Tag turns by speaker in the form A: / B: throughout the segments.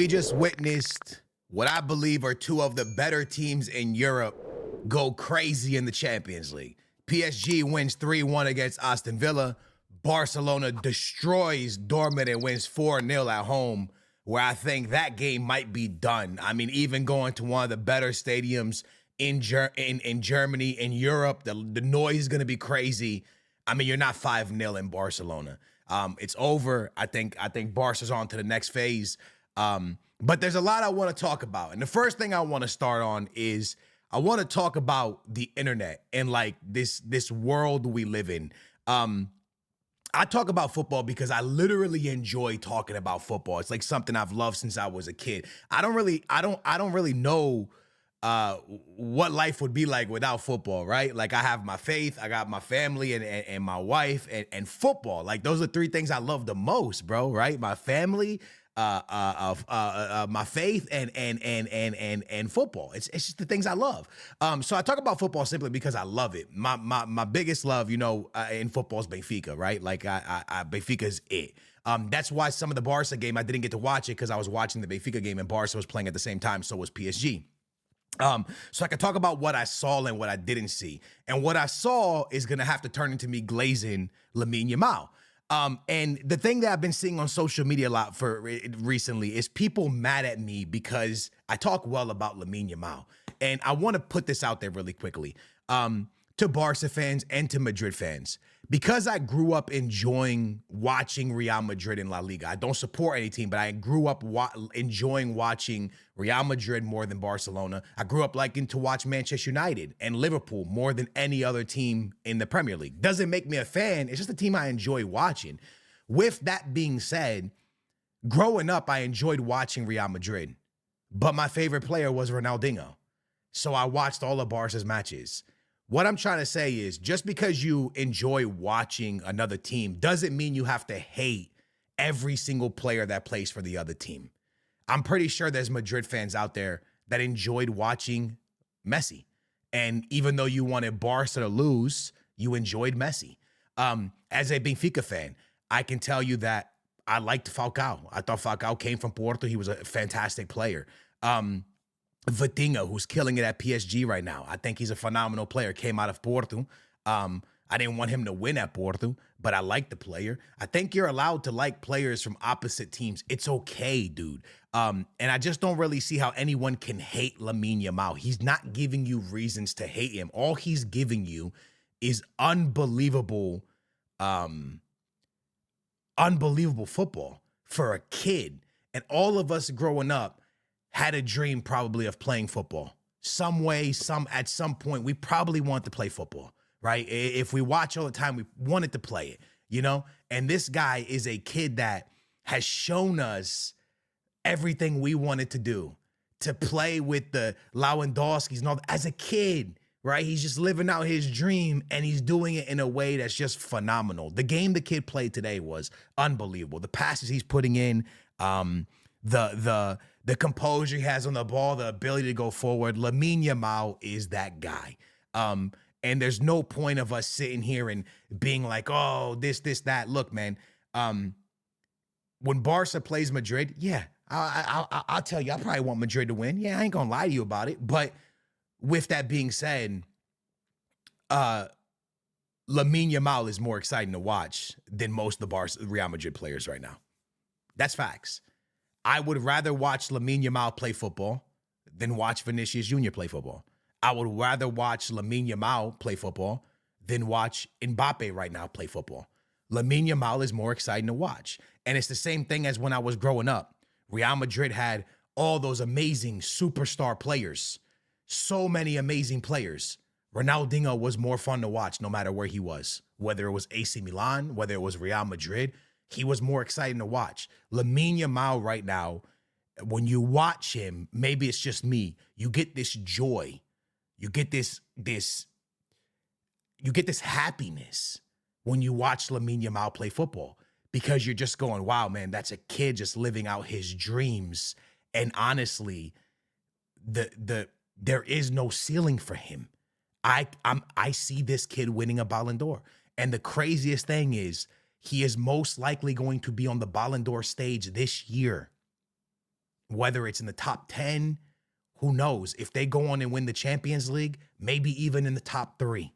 A: We just witnessed what I believe are two of the better teams in Europe go crazy in the Champions League. PSG wins 3-1 against Aston Villa. Barcelona destroys Dortmund and wins 4-0 at home, where I think that game might be done. I mean, even going to one of the better stadiums in Germany, in Europe, the noise is going to be crazy. I mean, you're not 5-0 in Barcelona. It's over. I think Barca's on to the next phase. But there's a lot I want to talk about. And the first thing I want to start on is I want to talk about the internet and like this world we live in. I talk about football because I literally enjoy talking about football. It's like something I've loved since I was a kid. I don't really know what life would be like without football, right? Like I have my faith, I got my family and my wife and football. Like those are three things I love the most, bro, right? My family, my faith and football. It's just the things I love. So I talk about football simply because I love it. My biggest love, in football is Benfica, right? Like Benfica is it. That's why some of the Barca game I didn't get to watch it because I was watching the Benfica game and Barca was playing at the same time. So was PSG. So I can talk about what I saw and what I didn't see. And what I saw is going to have to turn into me glazing Lamine Yamal. And the thing that I've been seeing on social media a lot for recently is people mad at me because I talk well about Lamine Yamal. And I want to put this out there really quickly to Barca fans and to Madrid fans. Because I grew up enjoying watching Real Madrid in La Liga. I don't support any team, but I grew up enjoying watching Real Madrid more than Barcelona. I grew up liking to watch Manchester United and Liverpool more than any other team in the Premier League. Doesn't make me a fan. It's just a team I enjoy watching. With that being said, growing up, I enjoyed watching Real Madrid, but my favorite player was Ronaldinho. So I watched all of Barca's matches. What I'm trying to say is just because you enjoy watching another team doesn't mean you have to hate every single player that plays for the other team. I'm pretty sure there's Madrid fans out there that enjoyed watching Messi. And even though you wanted Barca to lose, you enjoyed Messi. As a Benfica fan, I can tell you that I liked Falcao. I thought Falcao came from Porto. He was a fantastic player. Vitinha, who's killing it at PSG right now. I think he's a phenomenal player. Came out of Porto. I didn't want him to win at Porto, but I like the player. I think you're allowed to like players from opposite teams. It's okay, dude. And I just don't really see how anyone can hate Lamine Yamal. He's not giving you reasons to hate him. All he's giving you is unbelievable football for a kid. And all of us growing up had a dream probably of playing football. At some point, we probably want to play football, right? If we watch all the time, we wanted to play it, And this guy is a kid that has shown us everything we wanted to do, to play with the Lewandowskis and all that. As a kid, right? He's just living out his dream, and he's doing it in a way that's just phenomenal. The game the kid played today was unbelievable. The passes he's putting in, the composure he has on the ball, the ability to go forward. Lamine Yamal is that guy. And there's no point of us sitting here and being like, oh, this, that. Look, man, when Barca plays Madrid, yeah, I'll tell you, I probably want Madrid to win. Yeah, I ain't going to lie to you about it. But with that being said, Lamine Yamal is more exciting to watch than most of the Real Madrid players right now. That's facts. I would rather watch Lamine Yamal play football than watch Vinicius Jr. play football. I would rather watch Lamine Yamal play football than watch Mbappe right now play football. Lamine Yamal is more exciting to watch. And it's the same thing as when I was growing up. Real Madrid had all those amazing superstar players. So many amazing players. Ronaldinho was more fun to watch no matter where he was. Whether it was AC Milan, whether it was Real Madrid, he was more exciting to watch. Lamine Yamal right now, when you watch him, maybe it's just me, you get this joy. You get this happiness when you watch Lamine Yamal play football because you're just going, wow, man, that's a kid just living out his dreams. And honestly, there is no ceiling for him. I see this kid winning a Ballon d'Or. And the craziest thing is he is most likely going to be on the Ballon d'Or stage this year. whether it's in the top 10, who knows? If they go on and win the Champions League, maybe even in the top 3,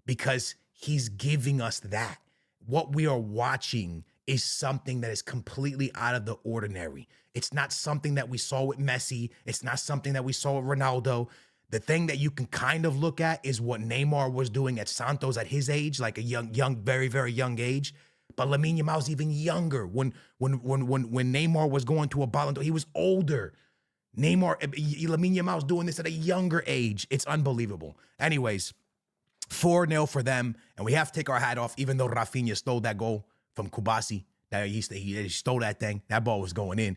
A: because he's giving us that. What we are watching is something that is completely out of the ordinary. It's not something that we saw with Messi. It's not something that we saw with Ronaldo. The thing that you can kind of look at is what Neymar was doing at Santos at his age, like a young, very, very young age. But Lamine Yamal's even younger. When Neymar was going to a Ballon d'Or, he was older. Lamine Yamal's doing this at a younger age. It's unbelievable. Anyways, 4-0 for them, and we have to take our hat off, even though Rafinha stole that goal from Kubasi. That he stole that thing. That ball was going in.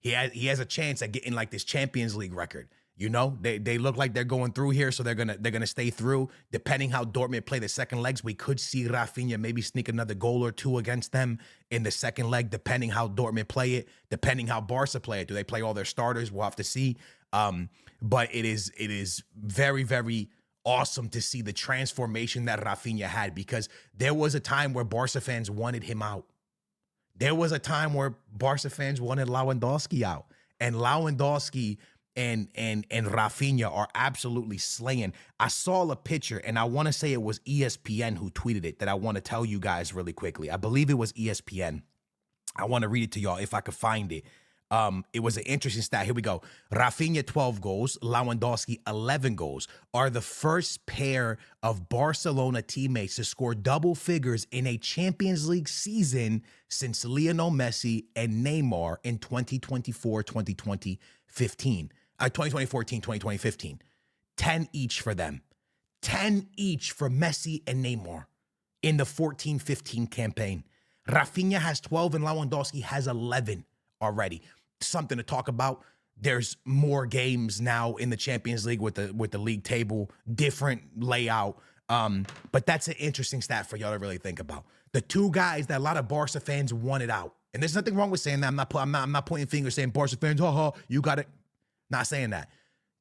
A: He has a chance at getting like this Champions League record. You know, they look like they're going through here, so they're gonna stay through. Depending how Dortmund play the second legs, we could see Rafinha maybe sneak another goal or 2 against them in the second leg, depending how Dortmund play it, depending how Barca play it. Do they play all their starters? We'll have to see. But it is very, very awesome to see the transformation that Rafinha had, because there was a time where Barca fans wanted him out. There was a time where Barca fans wanted Lewandowski out, and Lewandowski and Rafinha are absolutely slaying. I saw a picture, and I want to say it was ESPN who tweeted it, that I want to tell you guys really quickly. I believe it was ESPN. I want to read it to y'all if I could find it. It was an interesting stat. Here we go. Rafinha, 12 goals. Lewandowski, 11 goals. Are the first pair of Barcelona teammates to score double figures in a Champions League season since Lionel Messi and Neymar in 2014, 2015. 10 each for them. 10 each for Messi and Neymar in the 14-15 campaign. Rafinha has 12 and Lewandowski has 11 already. Something to talk about. There's more games now in the Champions League with the league table, different layout. But that's an interesting stat for y'all to really think about. The 2 guys that a lot of Barca fans wanted out, and there's nothing wrong with saying that. I'm not pointing fingers saying Barca fans, you got it. Not saying that.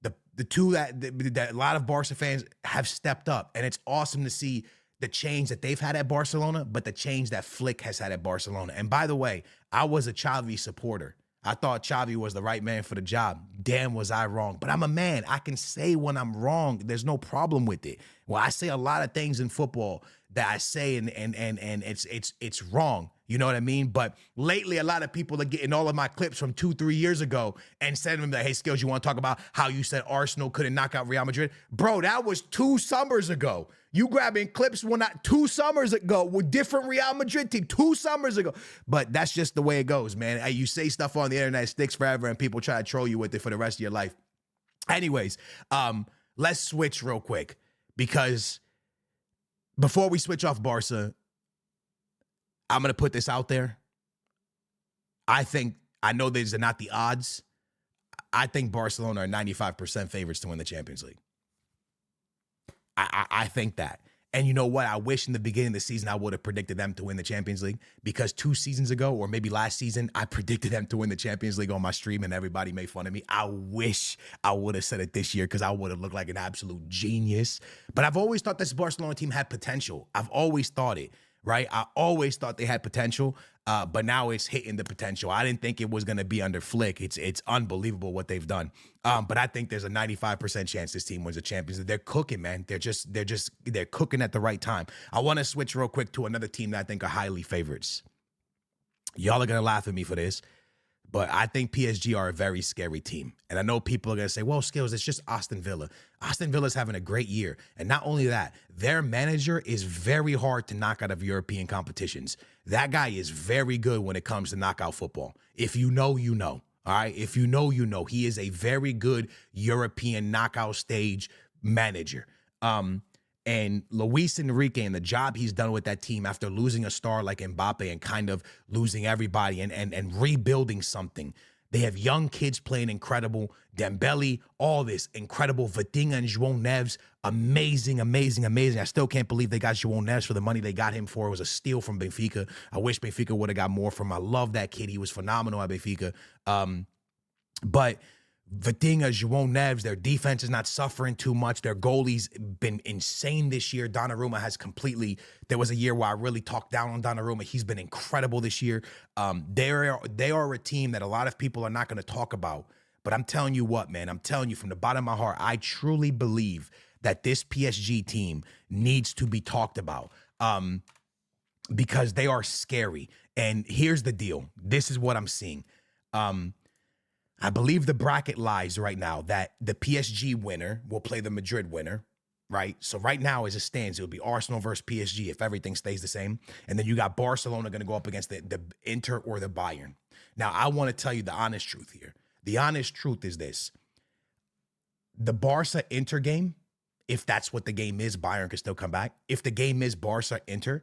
A: The 2 that a lot of Barca fans have stepped up, and it's awesome to see the change that they've had at Barcelona, but the change that Flick has had at Barcelona. And by the way, I was a Xavi supporter. I thought Xavi was the right man for the job. Damn, was I wrong. But I'm a man. I can say when I'm wrong. There's no problem with it. Well, I say a lot of things in football that I say and it's wrong. You know what I mean? But lately, a lot of people are getting all of my clips from 2-3 years ago and sending them like, hey, Skills, you want to talk about how you said Arsenal couldn't knock out Real Madrid? Bro, that was 2 summers ago. You grabbing clips 2 summers ago with different Real Madrid team 2 summers ago. But that's just the way it goes, man. You say stuff on the internet, it sticks forever, and people try to troll you with it for the rest of your life. Anyways, let's switch real quick, because before we switch off Barca, I'm going to put this out there. I know these are not the odds. I think Barcelona are 95% favorites to win the Champions League. I think that. And you know what? I wish in the beginning of the season I would have predicted them to win the Champions League, because 2 seasons ago, or maybe last season, I predicted them to win the Champions League on my stream and everybody made fun of me. I wish I would have said it this year, because I would have looked like an absolute genius. But I've always thought this Barcelona team had potential. I've always thought it. Right? I always thought they had potential, but now it's hitting the potential. I didn't think it was going to be under Flick. It's unbelievable what they've done. But I think there's a 95% chance this team wins the Champions League. They're cooking, man. They're cooking at the right time. I want to switch real quick to another team that I think are highly favorites. Y'all are going to laugh at me for this, but I think PSG are a very scary team. And I know people are going to say, well, Skills, it's just Aston Villa. Aston Villa's having a great year. And not only that, their manager is very hard to knock out of European competitions. That guy is very good when it comes to knockout football. If you know, you know. All right? If you know, you know. He is a very good European knockout stage manager. And Luis Enrique and the job he's done with that team after losing a star like Mbappe and kind of losing everybody and rebuilding something. They have young kids playing incredible. Dembele, all this incredible. Vitinha and João Neves, amazing. I still can't believe they got João Neves for the money they got him for. It was a steal from Benfica. I wish Benfica would have got more from him. I love that kid. He was phenomenal at Benfica. But Vitinha, João Neves, their defense is not suffering too much. Their goalie's been insane this year. Donnarumma has completely, there was a year where I really talked down on Donnarumma. He's been incredible this year. They are a team that a lot of people are not going to talk about. But I'm telling you what, man, I'm telling you from the bottom of my heart, I truly believe that this PSG team needs to be talked about because they are scary. And here's the deal. This is what I'm seeing. I believe the bracket lies right now that the PSG winner will play the Madrid winner, right? So right now, as it stands, it would be Arsenal versus PSG if everything stays the same. And then you got Barcelona going to go up against the Inter or the Bayern. Now, I want to tell you the honest truth here. The honest truth is this. The Barca-Inter game, if that's what the game is, Bayern can still come back. If the game is Barca-Inter,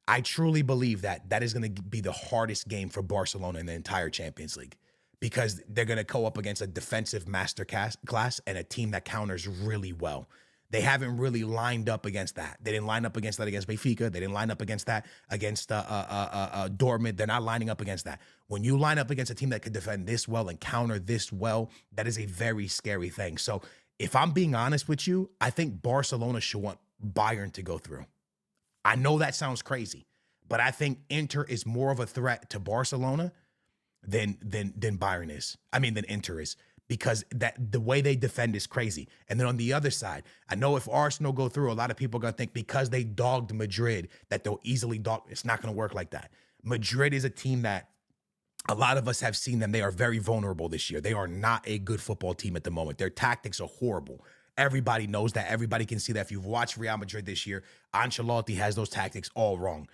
A: I truly believe that that is going to be the hardest game for Barcelona in the entire Champions League, because they're going to go up against a defensive master class and a team that counters really well. They haven't really lined up against that. They didn't line up against that against Benfica. They didn't line up against that against Dortmund. They're not lining up against that. When you line up against a team that can defend this well and counter this well, that is a very scary thing. So if I'm being honest with you, I think Barcelona should want Bayern to go through. I know that sounds crazy, but I think Inter is more of a threat to Barcelona than Bayern is. I mean, than Inter is, because that the way they defend is crazy. And then on the other side, I know if Arsenal go through, a lot of people are going to think because they dogged Madrid that they'll easily dog. It's not going to work like that. Madrid is a team that a lot of us have seen them. They are very vulnerable this year. They are not a good football team at the moment. Their tactics are horrible. Everybody knows that. Everybody can see that. If you've watched Real Madrid this year, Ancelotti has those tactics all wrong.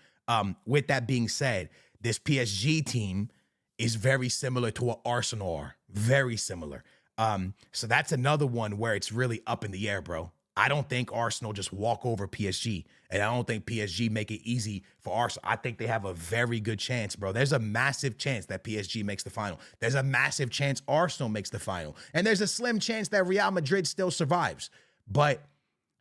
A: With that being said, this PSG team is very similar to what Arsenal are. Very similar. So that's another one where it's really up in the air, bro. I don't think Arsenal just walk over PSG, and I don't think PSG make it easy for Arsenal. I think they have a very good chance, bro. There's a massive chance that PSG makes the final. There's a massive chance Arsenal makes the final. And there's a slim chance that Real Madrid still survives. But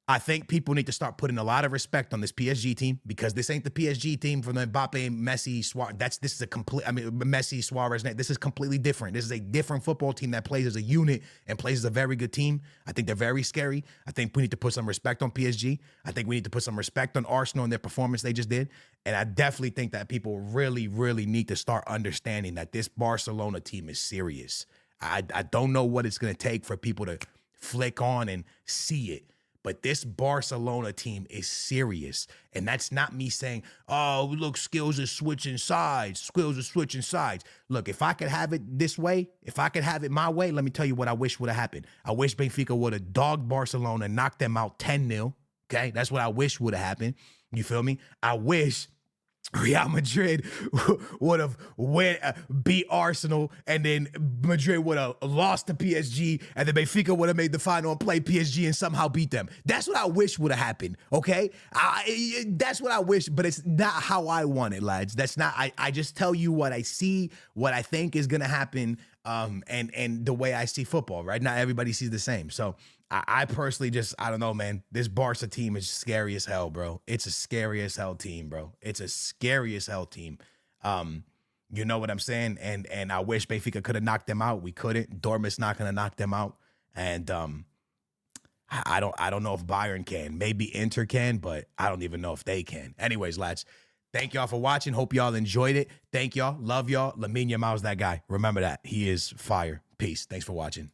A: I think people need to start putting a lot of respect on this PSG team, because this ain't the PSG team from the Mbappe, Messi, Suarez. This is a complete, Messi, Suarez. This is completely different. This is a different football team that plays as a unit and plays as a very good team. I think they're very scary. I think we need to put some respect on PSG. I think we need to put some respect on Arsenal and their performance they just did. And I definitely think that people really, really need to start understanding that this Barcelona team is serious. I don't know what it's going to take for people to flick on and see it. But this Barcelona team is serious. And that's not me saying, oh, look, skills are switching sides. Skills are switching sides. Look, if I could have it this way, if I could have it my way, let me tell you what I wish would have happened. I wish Benfica would have dogged Barcelona and knocked them out 10-0. Okay? That's what I wish would have happened. You feel me? I wish Real Madrid would have beat Arsenal, and then Madrid would have lost to PSG, and then Benfica would have made the final and played PSG and somehow beat them. That's what I wish would have happened, okay? That's what I wish, but it's not how I want it, lads. That's not, I just tell you what I see, what I think is going to happen, and the way I see football, right? Not everybody sees the same. So I personally just, I don't know, man. This Barca team is scary as hell, bro. It's a scary as hell team, bro. It's a scary as hell team. You know what I'm saying? And I wish Benfica could have knocked them out. We couldn't. Dortmund's not going to knock them out. And I don't know if Bayern can. Maybe Inter can, but I don't even know if they can. Anyways, lads, thank y'all for watching. Hope y'all enjoyed it. Thank y'all. Love y'all. Lamine Yamal's that guy. Remember that. He is fire. Peace. Thanks for watching.